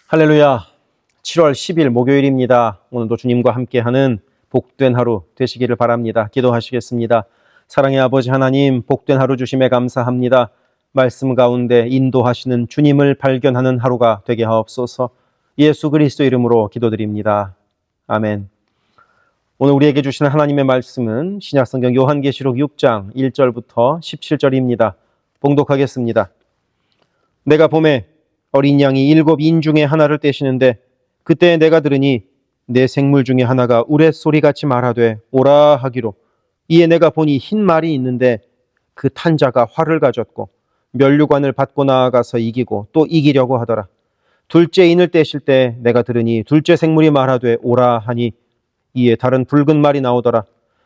할렐루야. 7월 10일 목요일입니다. 오늘도 주님과 함께하는 복된 하루 되시기를 바랍니다. 기도하시겠습니다. 사랑의 아버지 하나님, 복된 하루 주심에 감사합니다. 말씀 가운데 인도하시는 주님을 발견하는 하루가 되게 하옵소서. 예수 그리스도 이름으로 기도드립니다. 아멘. 오늘 우리에게 주시는 하나님의 말씀은 신약성경 요한계시록 6장 1절부터 17절입니다. 봉독하겠습니다. 내가 봄에 어린 양이 7 인 중에 하나를 떼시는데 그때 내가 들으니 내 생물 중에 하나가 우레소리같이 말하되 오라 하기로, 이에 내가 보니 흰 말이 있는데 그 탄 자가 활을 가졌고 면류관을 받고 나아가서 이기고 또 이기려고 하더라. 둘째 인을 떼실 때 내가 들으니 둘째 생물이 말하되 오라 하니, 이에 다른 붉은 말이 나오더라.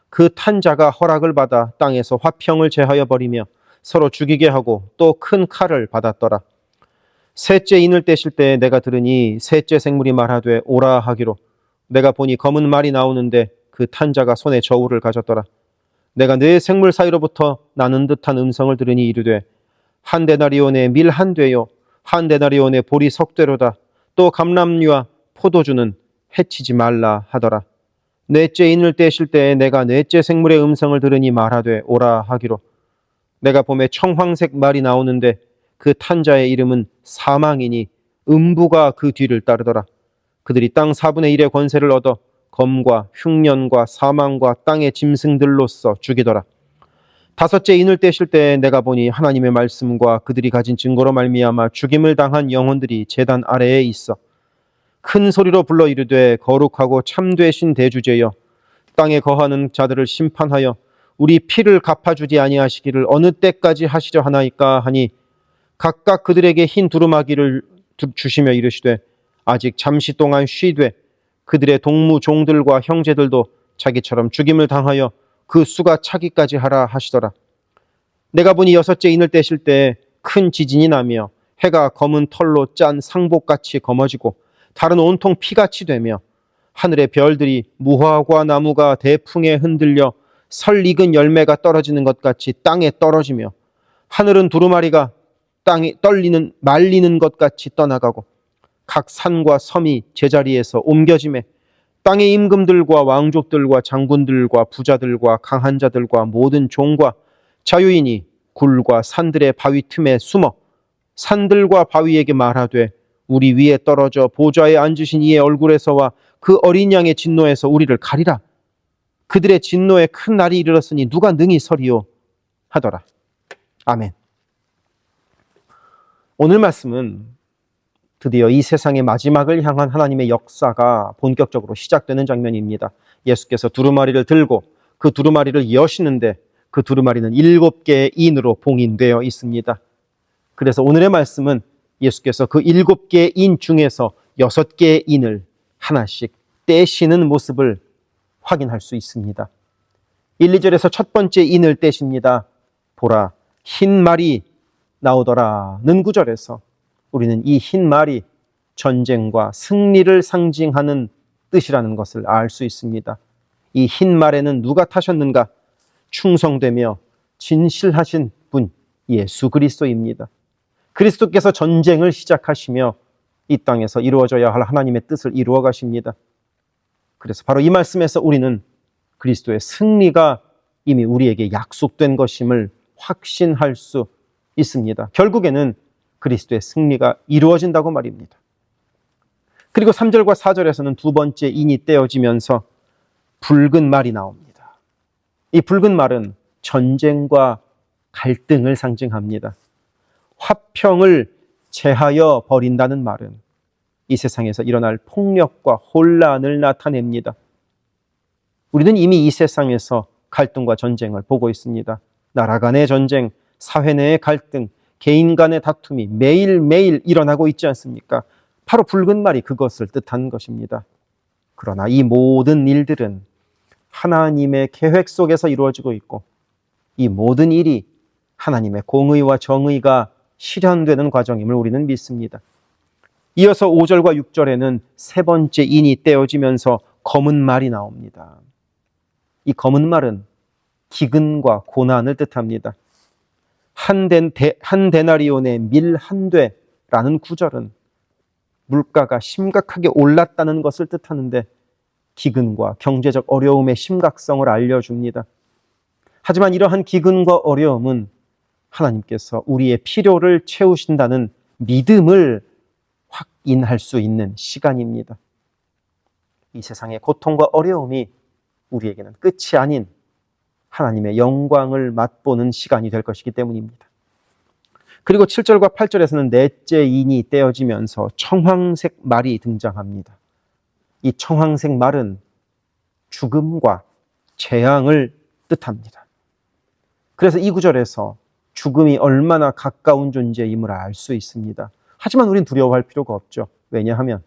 그 탄 자가 허락을 받아 땅에서 화평을 제하여 버리며 서로 죽이게 하고 또 큰 칼을 받았더라. 셋째 인을 떼실 때 내가 들으니 셋째 생물이 말하되 오라 하기로, 내가 보니 검은 말이 나오는데 그 탄 자가 손에 저울을 가졌더라. 내가 네 생물 사이로부터 나는 듯한 음성을 들으니 이르되, 한 데나리온의 밀 한 되요 한 데나리온의 보리 석 되로다. 또 감람류와 포도주는 해치지 말라 하더라. 넷째 인을 떼실 때 내가 넷째 생물의 음성을 들으니 말하되 오라 하기로, 내가 봄에 청황색 말이 나오는데 그 탄 자의 이름은 사망이니 음부가 그 뒤를 따르더라. 그들이 땅 4분의 1의 권세를 얻어 검과 흉년과 사망과 땅의 짐승들로서 죽이더라. 다섯째 인을 떼실 때 내가 보니 하나님의 말씀과 그들이 가진 증거로 말미암아 죽임을 당한 영혼들이 제단 아래에 있어 큰 소리로 불러 이르되, 거룩하고 참되신 대주제여, 땅에 거하는 자들을 심판하여 우리 피를 갚아주지 아니하시기를 어느 때까지 하시려 하나이까 하니, 각각 그들에게 흰 두루마기를 주시며 이르시되 아직 잠시 동안 쉬되 그들의 동무 종들과 형제들도 자기처럼 죽임을 당하여 그 수가 차기까지 하라 하시더라. 내가 보니 여섯째 인을 떼실 때 큰 지진이 나며 해가 검은 털로 짠 상복같이 검어지고 달은 온통 피같이 되며 하늘의 별들이 무화과 나무가 대풍에 흔들려 설 익은 열매가 떨어지는 것 같이 땅에 떨어지며 하늘은 두루마리가 땅이 말리는 것 같이 떠나가고 각 산과 섬이 제자리에서 옮겨지매 땅의 임금들과 왕족들과 장군들과 부자들과 강한 자들과 모든 종과 자유인이 굴과 산들의 바위 틈에 숨어 산들과 바위에게 말하되, 우리 위에 떨어져 보좌에 앉으신 이의 얼굴에서와 그 어린 양의 진노에서 우리를 가리라. 그들의 진노에 큰 날이 이르렀으니 누가 능히 서리요 하더라. 아멘. 오늘 말씀은 드디어 이 세상의 마지막을 향한 하나님의 역사가 본격적으로 시작되는 장면입니다. 예수께서 두루마리를 들고 그 두루마리를 여시는데 그 두루마리는 7개의 인으로 봉인되어 있습니다. 그래서 오늘의 말씀은 예수께서 그 7개의 인 중에서 6개의 인을 하나씩 떼시는 모습을 확인할 수 있습니다. 1, 2절에서 첫 번째 인을 떼십니다. 보라, 흰 말이 나오더라는 구절에서 우리는 이 흰 말이 전쟁과 승리를 상징하는 뜻이라는 것을 알 수 있습니다. 이 흰 말에는 누가 타셨는가? 충성되며 진실하신 분, 예수 그리스도입니다. 그리스도께서 전쟁을 시작하시며 이 땅에서 이루어져야 할 하나님의 뜻을 이루어 가십니다. 그래서 바로 이 말씀에서 우리는 그리스도의 승리가 이미 우리에게 약속된 것임을 확신할 수 있습니다. 결국에는 그리스도의 승리가 이루어진다고 말입니다. 그리고 3절과 4절에서는 두 번째 인이 떼어지면서 붉은 말이 나옵니다. 이 붉은 말은 전쟁과 갈등을 상징합니다. 화평을 제하여 버린다는 말은 이 세상에서 일어날 폭력과 혼란을 나타냅니다. 우리는 이미 이 세상에서 갈등과 전쟁을 보고 있습니다. 나라 간의 전쟁, 사회 내의 갈등, 개인 간의 다툼이 매일매일 일어나고 있지 않습니까? 바로 붉은 말이 그것을 뜻하는 것입니다. 그러나 이 모든 일들은 하나님의 계획 속에서 이루어지고 있고 이 모든 일이 하나님의 공의와 정의가 실현되는 과정임을 우리는 믿습니다. 이어서 5절과 6절에는 세 번째 인이 떼어지면서 검은 말이 나옵니다. 이 검은 말은 기근과 고난을 뜻합니다. 한 데나리온의 밀 한 되라는 구절은 물가가 심각하게 올랐다는 것을 뜻하는데 기근과 경제적 어려움의 심각성을 알려줍니다. 하지만 이러한 기근과 어려움은 하나님께서 우리의 필요를 채우신다는 믿음을 확인할 수 있는 시간입니다. 이 세상의 고통과 어려움이 우리에게는 끝이 아닌 하나님의 영광을 맛보는 시간이 될 것이기 때문입니다. 그리고 7절과 8절에서는 넷째 인이 떼어지면서 청황색 말이 등장합니다. 이 청황색 말은 죽음과 재앙을 뜻합니다. 그래서 이 구절에서 죽음이 얼마나 가까운 존재임을 알 수 있습니다. 하지만 우린 두려워할 필요가 없죠. 왜냐하면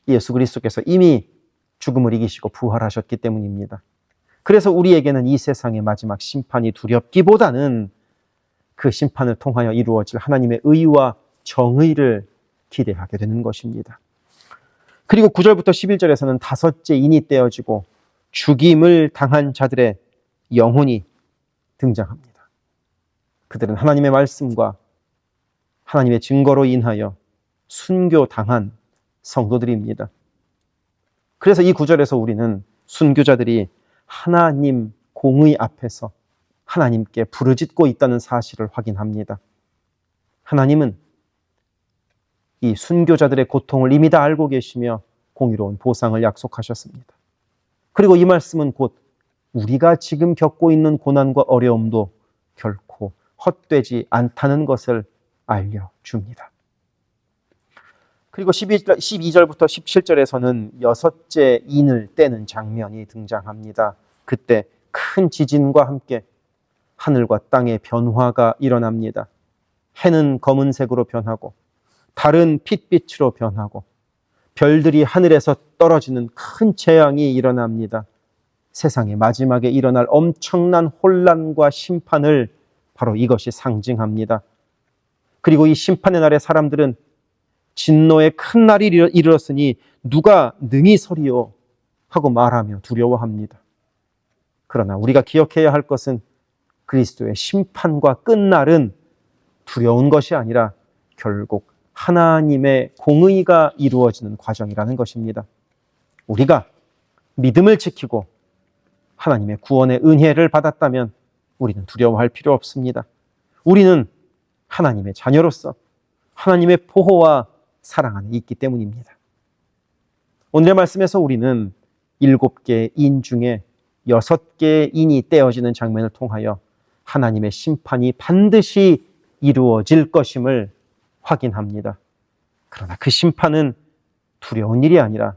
예수 그리스도께서 이미 죽음을 이기시고 부활하셨기 때문입니다. 그래서 우리에게는 이 세상의 마지막 심판이 두렵기보다는 그 심판을 통하여 이루어질 하나님의 의와 정의를 기대하게 되는 것입니다. 그리고 9절부터 11절에서는 다섯째 인이 떼어지고 죽임을 당한 자들의 영혼이 등장합니다. 그들은 하나님의 말씀과 하나님의 증거로 인하여 순교당한 성도들입니다. 그래서 이 구절에서 우리는 순교자들이 하나님 공의 앞에서 하나님께 부르짖고 있다는 사실을 확인합니다. 하나님은 이 순교자들의 고통을 이미 다 알고 계시며 공의로운 보상을 약속하셨습니다. 그리고 이 말씀은 곧 우리가 지금 겪고 있는 고난과 어려움도 결코 헛되지 않다는 것을 알려줍니다. 그리고 12절부터 17절에서는 여섯째 인을 떼는 장면이 등장합니다. 그때 큰 지진과 함께 하늘과 땅의 변화가 일어납니다. 해는 검은색으로 변하고 달은 핏빛으로 변하고 별들이 하늘에서 떨어지는 큰 재앙이 일어납니다. 세상의 마지막에 일어날 엄청난 혼란과 심판을 바로 이것이 상징합니다. 그리고 이 심판의 날에 사람들은 진노의 큰 날이 이르렀으니 누가 능히 서리요 하고 말하며 두려워합니다. 그러나 우리가 기억해야 할 것은 그리스도의 심판과 끝날은 두려운 것이 아니라 결국 하나님의 공의가 이루어지는 과정이라는 것입니다. 우리가 믿음을 지키고 하나님의 구원의 은혜를 받았다면 우리는 두려워할 필요 없습니다. 우리는 하나님의 자녀로서 하나님의 보호와 사랑 안에 있기 때문입니다. 오늘의 말씀에서 우리는 7개의 인 중에 6개의 인이 떼어지는 장면을 통하여 하나님의 심판이 반드시 이루어질 것임을 확인합니다. 그러나 그 심판은 두려운 일이 아니라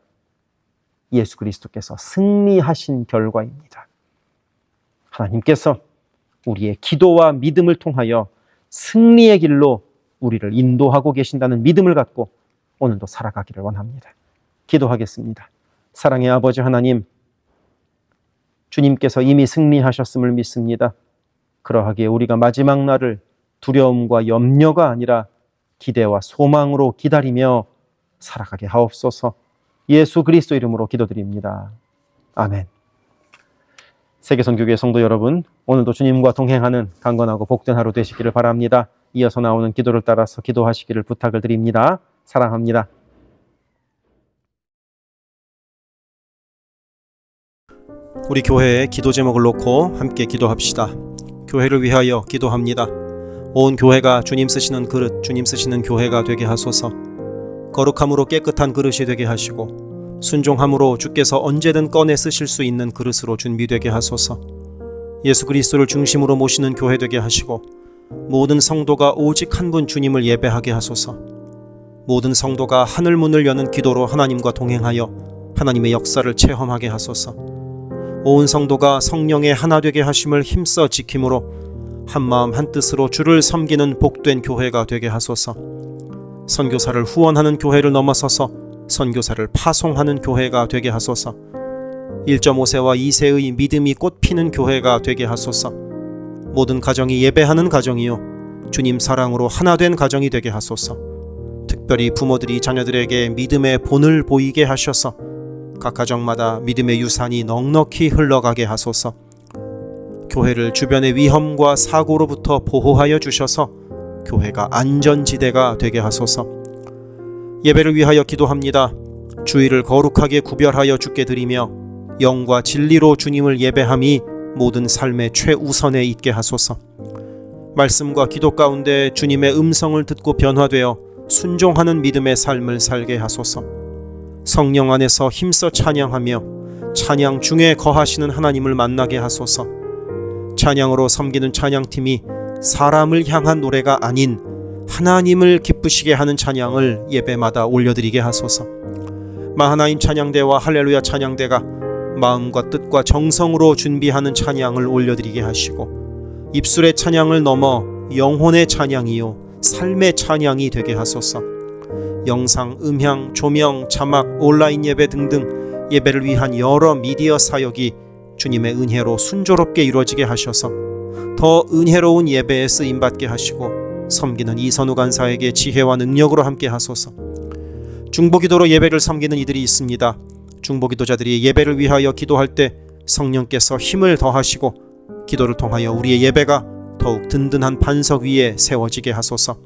예수 그리스도께서 승리하신 결과입니다. 하나님께서 우리의 기도와 믿음을 통하여 승리의 길로 우리를 인도하고 계신다는 믿음을 갖고 오늘도 살아가기를 원합니다. 기도하겠습니다. 사랑의 아버지 하나님, 주님께서 이미 승리하셨음을 믿습니다. 그러하기에 우리가 마지막 날을 두려움과 염려가 아니라 기대와 소망으로 기다리며 살아가게 하옵소서. 예수 그리스도 이름으로 기도드립니다. 아멘. 세계선교회 성도 여러분, 오늘도 주님과 동행하는 강건하고 복된 하루 되시기를 바랍니다. 이어서 나오는 기도를 따라서 기도하시기를 부탁을 드립니다. 사랑합니다. 우리 교회의 기도 제목을 놓고 함께 기도합시다. 교회를 위하여 기도합니다. 온 교회가 주님 쓰시는 그릇, 주님 쓰시는 교회가 되게 하소서. 거룩함으로 깨끗한 그릇이 되게 하시고 순종함으로 주께서 언제든 꺼내 쓰실 수 있는 그릇으로 준비되게 하소서. 예수 그리스도를 중심으로 모시는 교회 되게 하시고 모든 성도가 오직 한 분 주님을 예배하게 하소서. 모든 성도가 하늘 문을 여는 기도로 하나님과 동행하여 하나님의 역사를 체험하게 하소서. 온 성도가 성령의 하나 되게 하심을 힘써 지킴으로 한마음 한뜻으로 주를 섬기는 복된 교회가 되게 하소서. 선교사를 후원하는 교회를 넘어서서 선교사를 파송하는 교회가 되게 하소서. 1.5세와 2세의 믿음이 꽃피는 교회가 되게 하소서. 모든 가정이 예배하는 가정이요 주님 사랑으로 하나 된 가정이 되게 하소서. 특별히 부모들이 자녀들에게 믿음의 본을 보이게 하셔서 각 가정마다 믿음의 유산이 넉넉히 흘러가게 하소서. 교회를 주변의 위험과 사고로부터 보호하여 주셔서 교회가 안전지대가 되게 하소서. 예배를 위하여 기도합니다. 주일을 거룩하게 구별하여 주께 드리며 영과 진리로 주님을 예배함이 모든 삶의 최우선에 있게 하소서. 말씀과 기도 가운데 주님의 음성을 듣고 변화되어 순종하는 믿음의 삶을 살게 하소서. 성령 안에서 힘써 찬양하며 찬양 중에 거하시는 하나님을 만나게 하소서. 찬양으로 섬기는 찬양팀이 사람을 향한 노래가 아닌 하나님을 기쁘시게 하는 찬양을 예배마다 올려드리게 하소서. 마하나임 찬양대와 할렐루야 찬양대가 마음과 뜻과 정성으로 준비하는 찬양을 올려드리게 하시고 입술의 찬양을 넘어 영혼의 찬양이요 삶의 찬양이 되게 하소서. 영상, 음향, 조명, 자막, 온라인 예배 등등 예배를 위한 여러 미디어 사역이 주님의 은혜로 순조롭게 이루어지게 하셔서 더 은혜로운 예배에 쓰임받게 하시고 섬기는 이선우 간사에게 지혜와 능력으로 함께 하소서. 중보기도로 예배를 섬기는 이들이 있습니다. 중보기도자들이 예배를 위하여 기도할 때 성령께서 힘을 더하시고 기도를 통하여 우리의 예배가 더욱 든든한 반석 위에 세워지게 하소서.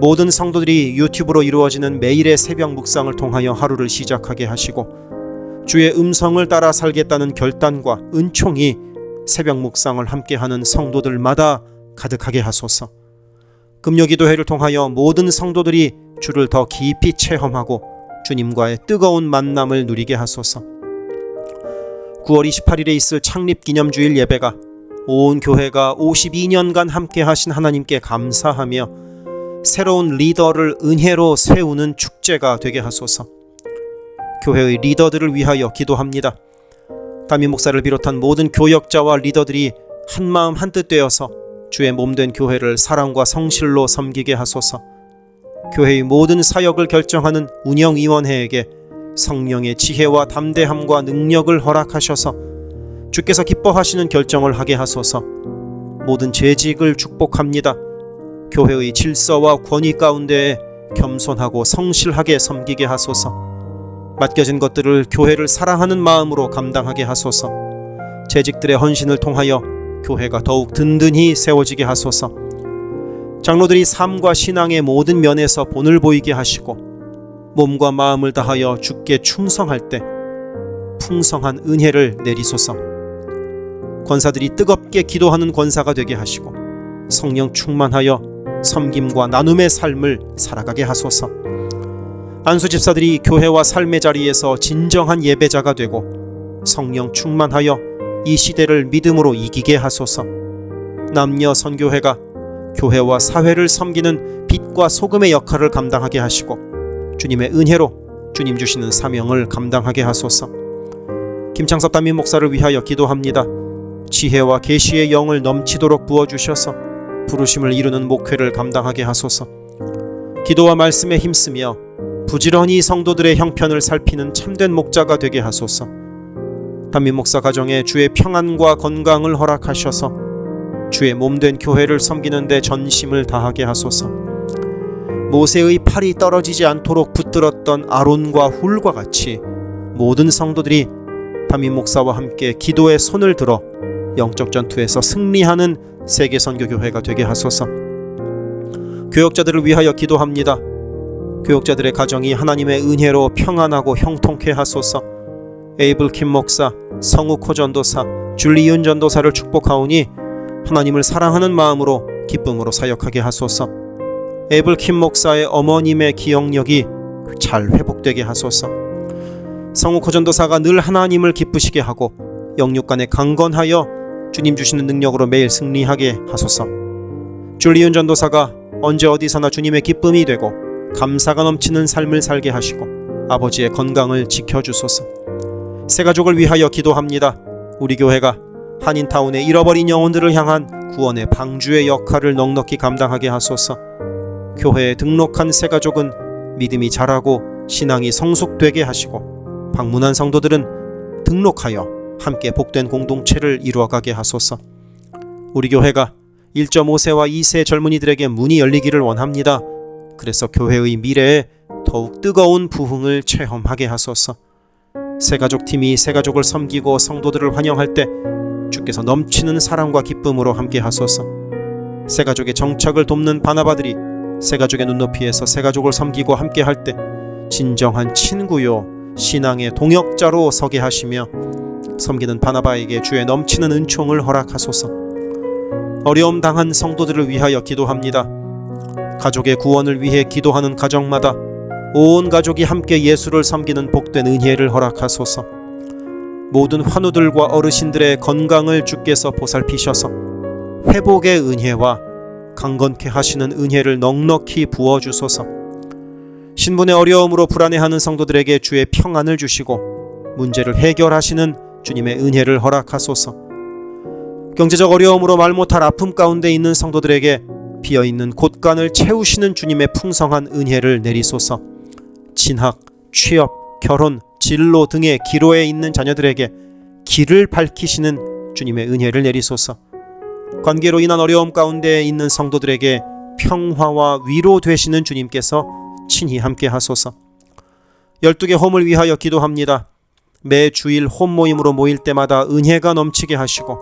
모든 성도들이 유튜브로 이루어지는 매일의 새벽 묵상을 통하여 하루를 시작하게 하시고 주의 음성을 따라 살겠다는 결단과 은총이 새벽 묵상을 함께하는 성도들마다 가득하게 하소서. 금요기도회를 통하여 모든 성도들이 주를 더 깊이 체험하고 주님과의 뜨거운 만남을 누리게 하소서. 9월 28일에 있을 창립기념주일 예배가 온 교회가 52년간 함께하신 하나님께 감사하며 새로운 리더를 은혜로 세우는 축제가 되게 하소서. 교회의 리더들을 위하여 기도합니다. 담임 목사를 비롯한 모든 교역자와 리더들이 한마음 한뜻 되어서 주의 몸된 교회를 사랑과 성실로 섬기게 하소서. 교회의 모든 사역을 결정하는 운영위원회에게 성령의 지혜와 담대함과 능력을 허락하셔서 주께서 기뻐하시는 결정을 하게 하소서. 모든 재직을 축복합니다. 교회의 질서와 권위 가운데 겸손하고 성실하게 섬기게 하소서. 맡겨진 것들을 교회를 사랑하는 마음으로 감당하게 하소서. 재직들의 헌신을 통하여 교회가 더욱 든든히 세워지게 하소서. 장로들이 삶과 신앙의 모든 면에서 본을 보이게 하시고 몸과 마음을 다하여 주께 충성할 때 풍성한 은혜를 내리소서. 권사들이 뜨겁게 기도하는 권사가 되게 하시고 성령 충만하여 섬김과 나눔의 삶을 살아가게 하소서. 안수 집사들이 교회와 삶의 자리에서 진정한 예배자가 되고 성령 충만하여 이 시대를 믿음으로 이기게 하소서. 남녀 선교회가 교회와 사회를 섬기는 빛과 소금의 역할을 감당하게 하시고 주님의 은혜로 주님 주시는 사명을 감당하게 하소서. 김창섭 담임 목사를 위하여 기도합니다. 지혜와 계시의 영을 넘치도록 부어주셔서 부르심을 이루는 목회를 감당하게 하소서. 기도와 말씀에 힘쓰며 부지런히 성도들의 형편을 살피는 참된 목자가 되게 하소서. 담임 목사 가정에 주의 평안과 건강을 허락하셔서 주의 몸된 교회를 섬기는 데 전심을 다하게 하소서. 모세의 팔이 떨어지지 않도록 붙들었던 아론과 훌과 같이 모든 성도들이 담임 목사와 함께 기도의 손을 들어 영적 전투에서 승리하는 세계선교교회가 되게 하소서. 교역자들을 위하여 기도합니다. 교역자들의 가정이 하나님의 은혜로 평안하고 형통케 하소서. 에이블 킴 목사, 성욱 전도사, 줄리윤 전도사를 축복하오니 하나님을 사랑하는 마음으로 기쁨으로 사역하게 하소서. 에이블 킴 목사의 어머님의 기억력이 잘 회복되게 하소서. 성욱 전도사가 늘 하나님을 기쁘시게 하고 영육간에 강건하여 주님 주시는 능력으로 매일 승리하게 하소서. 줄리윤 전도사가 언제 어디서나 주님의 기쁨이 되고 감사가 넘치는 삶을 살게 하시고 아버지의 건강을 지켜주소서. 새가족을 위하여 기도합니다. 우리 교회가 한인타운의 잃어버린 영혼들을 향한 구원의 방주의 역할을 넉넉히 감당하게 하소서. 교회에 등록한 새가족은 믿음이 자라고 신앙이 성숙되게 하시고 방문한 성도들은 등록하여 함께 복된 공동체를 이루어가게 하소서. 우리 교회가 1.5세와 2세 젊은이들에게 문이 열리기를 원합니다. 그래서 교회의 미래에 더욱 뜨거운 부흥을 체험하게 하소서. 새가족팀이 새가족을 섬기고 성도들을 환영할 때 주께서 넘치는 사랑과 기쁨으로 함께 하소서. 새가족의 정착을 돕는 바나바들이 새가족의 눈높이에서 새가족을 섬기고 함께할 때 진정한 친구요 신앙의 동역자로 서게 하시며 섬기는 바나바에게 주의 넘치는 은총을 허락하소서. 어려움 당한 성도들을 위하여 기도합니다. 가족의 구원을 위해 기도하는 가정마다 온 가족이 함께 예수를 섬기는 복된 은혜를 허락하소서. 모든 환우들과 어르신들의 건강을 주께서 보살피셔서 회복의 은혜와 강건케 하시는 은혜를 넉넉히 부어주소서. 신분의 어려움으로 불안해하는 성도들에게 주의 평안을 주시고 문제를 해결하시는 주님의 은혜를 허락하소서. 경제적 어려움으로 말 못할 아픔 가운데 있는 성도들에게 비어있는 곳간을 채우시는 주님의 풍성한 은혜를 내리소서. 진학, 취업, 결혼, 진로 등의 기로에 있는 자녀들에게 길을 밝히시는 주님의 은혜를 내리소서. 관계로 인한 어려움 가운데 있는 성도들에게 평화와 위로 되시는 주님께서 친히 함께 하소서. 12개 홈을 위하여 기도합니다. 매 주일 홈 모임으로 모일 때마다 은혜가 넘치게 하시고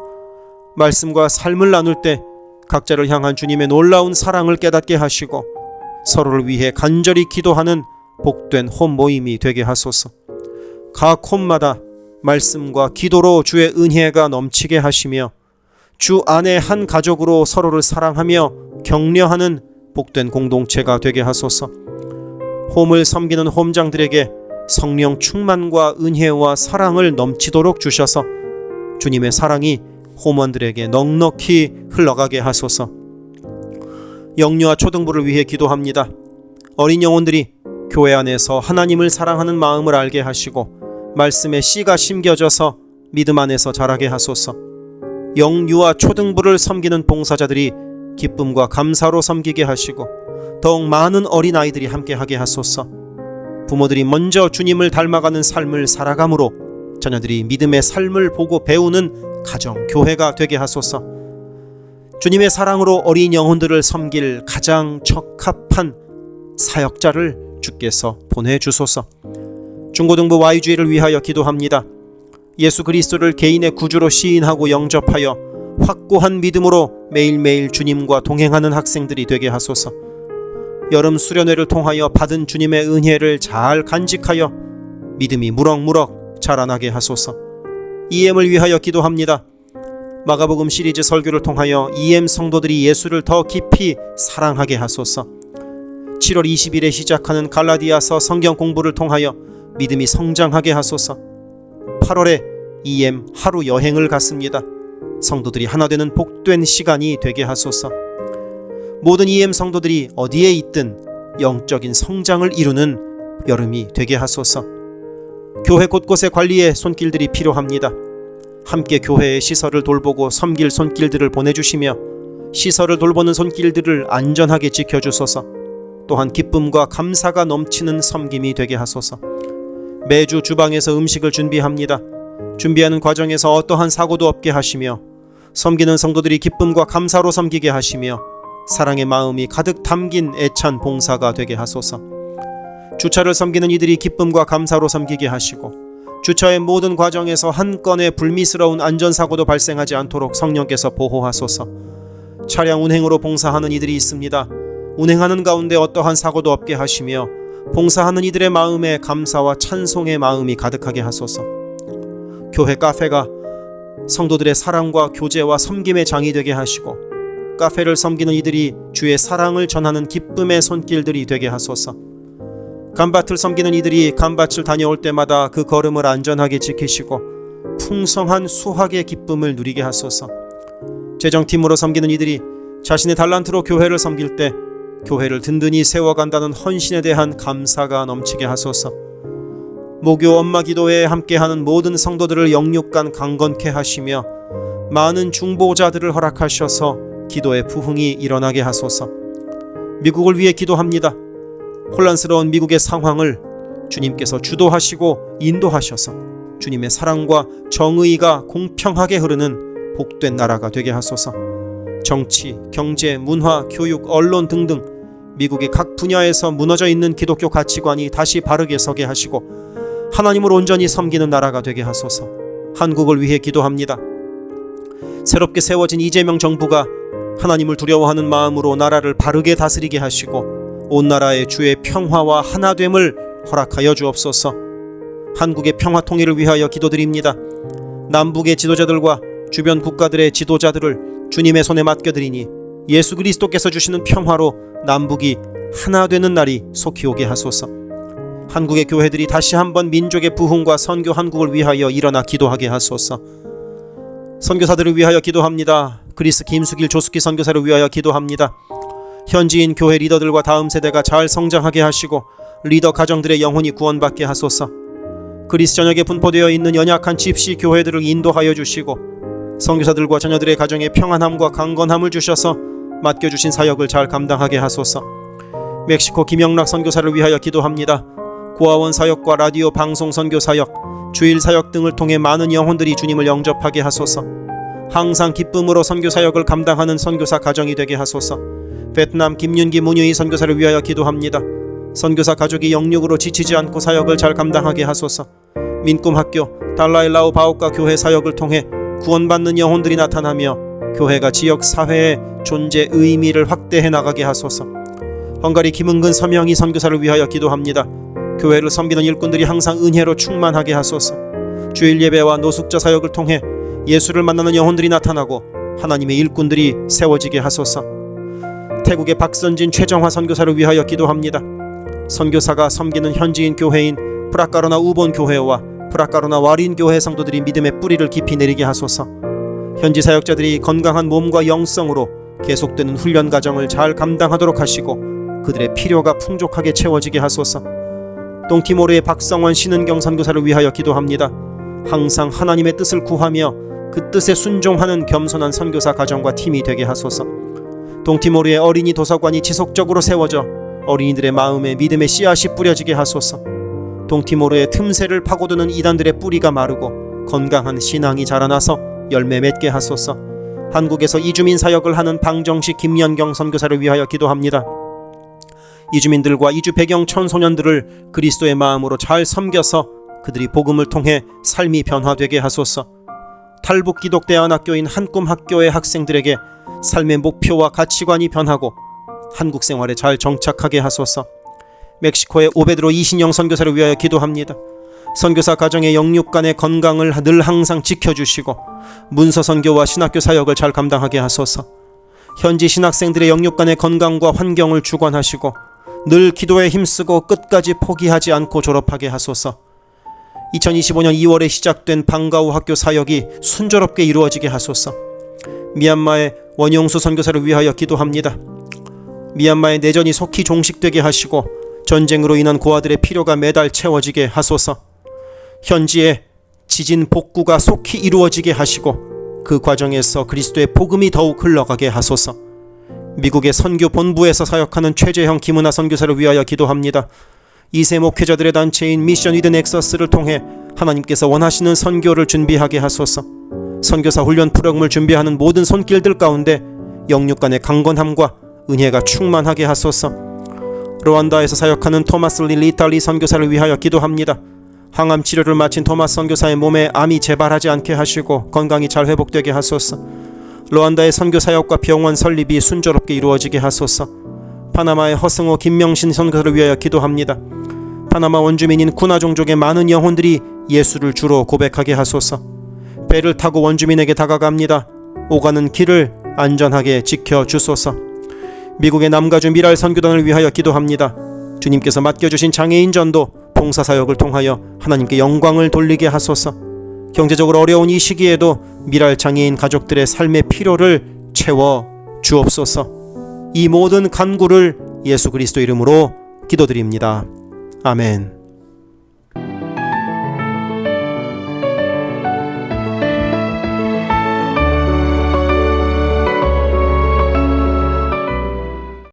말씀과 삶을 나눌 때 각자를 향한 주님의 놀라운 사랑을 깨닫게 하시고 서로를 위해 간절히 기도하는 복된 홈 모임이 되게 하소서. 각 홈마다 말씀과 기도로 주의 은혜가 넘치게 하시며 주 안에 한 가족으로 서로를 사랑하며 격려하는 복된 공동체가 되게 하소서. 홈을 섬기는 홈장들에게 성령 충만과 은혜와 사랑을 넘치도록 주셔서 주님의 사랑이 홈원들에게 넉넉히 흘러가게 하소서. 영유아 초등부를 위해 기도합니다. 어린 영혼들이 교회 안에서 하나님을 사랑하는 마음을 알게 하시고 말씀의 씨가 심겨져서 믿음 안에서 자라게 하소서. 영유아 초등부를 섬기는 봉사자들이 기쁨과 감사로 섬기게 하시고 더욱 많은 어린아이들이 함께하게 하소서. 부모들이 먼저 주님을 닮아가는 삶을 살아감으로 자녀들이 믿음의 삶을 보고 배우는 가정, 교회가 되게 하소서. 주님의 사랑으로 어린 영혼들을 섬길 가장 적합한 사역자를 주께서 보내주소서. 중고등부 Y주일을 위하여 기도합니다. 예수 그리스도를 개인의 구주로 시인하고 영접하여 확고한 믿음으로 매일매일 주님과 동행하는 학생들이 되게 하소서. 여름 수련회를 통하여 받은 주님의 은혜를 잘 간직하여 믿음이 무럭무럭 자라나게 하소서. EM을 위하여 기도합니다. 마가복음 시리즈 설교를 통하여 EM 성도들이 예수를 더 깊이 사랑하게 하소서. 7월 20일에 시작하는 갈라디아서 성경 공부를 통하여 믿음이 성장하게 하소서. 8월에 EM 하루 여행을 갔습니다. 성도들이 하나 되는 복된 시간이 되게 하소서. 모든 EM 성도들이 어디에 있든 영적인 성장을 이루는 여름이 되게 하소서. 교회 곳곳의 관리에 손길들이 필요합니다. 함께 교회의 시설을 돌보고 섬길 손길들을 보내주시며 시설을 돌보는 손길들을 안전하게 지켜주소서. 또한 기쁨과 감사가 넘치는 섬김이 되게 하소서. 매주 주방에서 음식을 준비합니다. 준비하는 과정에서 어떠한 사고도 없게 하시며 섬기는 성도들이 기쁨과 감사로 섬기게 하시며 사랑의 마음이 가득 담긴 애찬 봉사가 되게 하소서. 주차를 섬기는 이들이 기쁨과 감사로 섬기게 하시고 주차의 모든 과정에서 한 건의 불미스러운 안전사고도 발생하지 않도록 성령께서 보호하소서. 차량 운행으로 봉사하는 이들이 있습니다. 운행하는 가운데 어떠한 사고도 없게 하시며 봉사하는 이들의 마음에 감사와 찬송의 마음이 가득하게 하소서. 교회 카페가 성도들의 사랑과 교제와 섬김의 장이 되게 하시고 카페를 섬기는 이들이 주의 사랑을 전하는 기쁨의 손길들이 되게 하소서. 감밭을 섬기는 이들이 감밭을 다녀올 때마다 그 걸음을 안전하게 지키시고 풍성한 수확의 기쁨을 누리게 하소서. 재정팀으로 섬기는 이들이 자신의 달란트로 교회를 섬길 때 교회를 든든히 세워간다는 헌신에 대한 감사가 넘치게 하소서. 모교 엄마 기도회에 함께하는 모든 성도들을 영육간 강건케 하시며 많은 중보자들을 허락하셔서 기도의 부흥이 일어나게 하소서. 미국을 위해 기도합니다. 혼란스러운 미국의 상황을 주님께서 주도하시고 인도하셔서 주님의 사랑과 정의가 공평하게 흐르는 복된 나라가 되게 하소서. 정치, 경제, 문화, 교육, 언론 등등 미국의 각 분야에서 무너져 있는 기독교 가치관이 다시 바르게 서게 하시고 하나님을 온전히 섬기는 나라가 되게 하소서. 한국을 위해 기도합니다. 새롭게 세워진 이재명 정부가 하나님을 두려워하는 마음으로 나라를 바르게 다스리게 하시고 온 나라의 주의 평화와 하나됨을 허락하여 주옵소서. 한국의 평화 통일을 위하여 기도드립니다. 남북의 지도자들과 주변 국가들의 지도자들을 주님의 손에 맡겨드리니 예수 그리스도께서 주시는 평화로 남북이 하나 되는 날이 속히 오게 하소서. 한국의 교회들이 다시 한번 민족의 부흥과 선교 한국을 위하여 일어나 기도하게 하소서. 선교사들을 위하여 기도합니다. 그리스 김수길 조숙희 선교사를 위하여 기도합니다. 현지인 교회 리더들과 다음 세대가 잘 성장하게 하시고 리더 가정들의 영혼이 구원받게 하소서. 그리스 전역에 분포되어 있는 연약한 집시 교회들을 인도하여 주시고 선교사들과 자녀들의 가정에 평안함과 강건함을 주셔서 맡겨주신 사역을 잘 감당하게 하소서. 멕시코 김영락 선교사를 위하여 기도합니다. 고아원 사역과 라디오 방송 선교 사역, 주일 사역 등을 통해 많은 영혼들이 주님을 영접하게 하소서. 항상 기쁨으로 선교 사역을 감당하는 선교사 가정이 되게 하소서. 베트남 김윤기 문유희 선교사를 위하여 기도합니다. 선교사 가족이 영육으로 지치지 않고 사역을 잘 감당하게 하소서. 민꿈학교, 달라일라오 바오카 교회 사역을 통해 구원받는 영혼들이 나타나며 교회가 지역 사회의 존재 의미를 확대해 나가게 하소서. 헝가리 김은근 서명희 선교사를 위하여 기도합니다. 교회를 섬기는 일꾼들이 항상 은혜로 충만하게 하소서. 주일 예배와 노숙자 사역을 통해 예수를 만나는 영혼들이 나타나고 하나님의 일꾼들이 세워지게 하소서. 태국의 박선진 최정화 선교사를 위하여 기도합니다. 선교사가 섬기는 현지인 교회인 프라카로나 우본 교회와 프라카로나 와린 교회 성도들이 믿음의 뿌리를 깊이 내리게 하소서. 현지 사역자들이 건강한 몸과 영성으로 계속되는 훈련 과정을 잘 감당하도록 하시고 그들의 필요가 풍족하게 채워지게 하소서. 동티모르의 박성원 신은경 선교사를 위하여 기도합니다. 항상 하나님의 뜻을 구하며 그 뜻에 순종하는 겸손한 선교사 가정과 팀이 되게 하소서. 동티모르의 어린이 도서관이 지속적으로 세워져 어린이들의 마음에 믿음의 씨앗이 뿌려지게 하소서. 동티모르의 틈새를 파고드는 이단들의 뿌리가 마르고 건강한 신앙이 자라나서 열매 맺게 하소서. 한국에서 이주민 사역을 하는 방정식 김연경 선교사를 위하여 기도합니다. 이주민들과 이주 배경 청소년들을 그리스도의 마음으로 잘 섬겨서 그들이 복음을 통해 삶이 변화되게 하소서. 탈북 기독대안학교인 한꿈학교의 학생들에게 삶의 목표와 가치관이 변하고 한국 생활에 잘 정착하게 하소서. 멕시코의 오베드로 이신영 선교사를 위하여 기도합니다. 선교사 가정의 영육 간의 건강을 늘 항상 지켜주시고 문서 선교와 신학교 사역을 잘 감당하게 하소서. 현지 신학생들의 영육 간의 건강과 환경을 주관하시고 늘 기도에 힘쓰고 끝까지 포기하지 않고 졸업하게 하소서. 2025년 2월에 시작된 방과후 학교 사역이 순조롭게 이루어지게 하소서. 미얀마의 원용수 선교사를 위하여 기도합니다. 미얀마의 내전이 속히 종식되게 하시고 전쟁으로 인한 고아들의 필요가 매달 채워지게 하소서. 현지의 지진 복구가 속히 이루어지게 하시고 그 과정에서 그리스도의 복음이 더욱 흘러가게 하소서. 미국의 선교 본부에서 사역하는 최재형 김은하 선교사를 위하여 기도합니다. 2세 목회자들의 단체인 미션 위드 넥서스를 통해 하나님께서 원하시는 선교를 준비하게 하소서. 선교사 훈련 프로그램을 준비하는 모든 손길들 가운데 영육 간의 강건함과 은혜가 충만하게 하소서. 루안다에서 사역하는 토마스 리탈리 선교사를 위하여 기도합니다. 항암 치료를 마친 토마스 선교사의 몸에 암이 재발하지 않게 하시고 건강이 잘 회복되게 하소서. 루안다의 선교 사역과 병원 설립이 순조롭게 이루어지게 하소서. 파나마의 허승호 김명신 선교사를 위하여 기도합니다. 파나마 원주민인 쿠나 종족의 많은 영혼들이 예수를 주로 고백하게 하소서. 배를 타고 원주민에게 다가갑니다. 오가는 길을 안전하게 지켜주소서. 미국의 남가주 미랄 선교단을 위하여 기도합니다. 주님께서 맡겨주신 장애인 전도 봉사사역을 통하여 하나님께 영광을 돌리게 하소서. 경제적으로 어려운 이 시기에도 미랄 장애인 가족들의 삶의 필요를 채워 주옵소서. 이 모든 간구를 예수 그리스도 이름으로 기도드립니다. 아멘.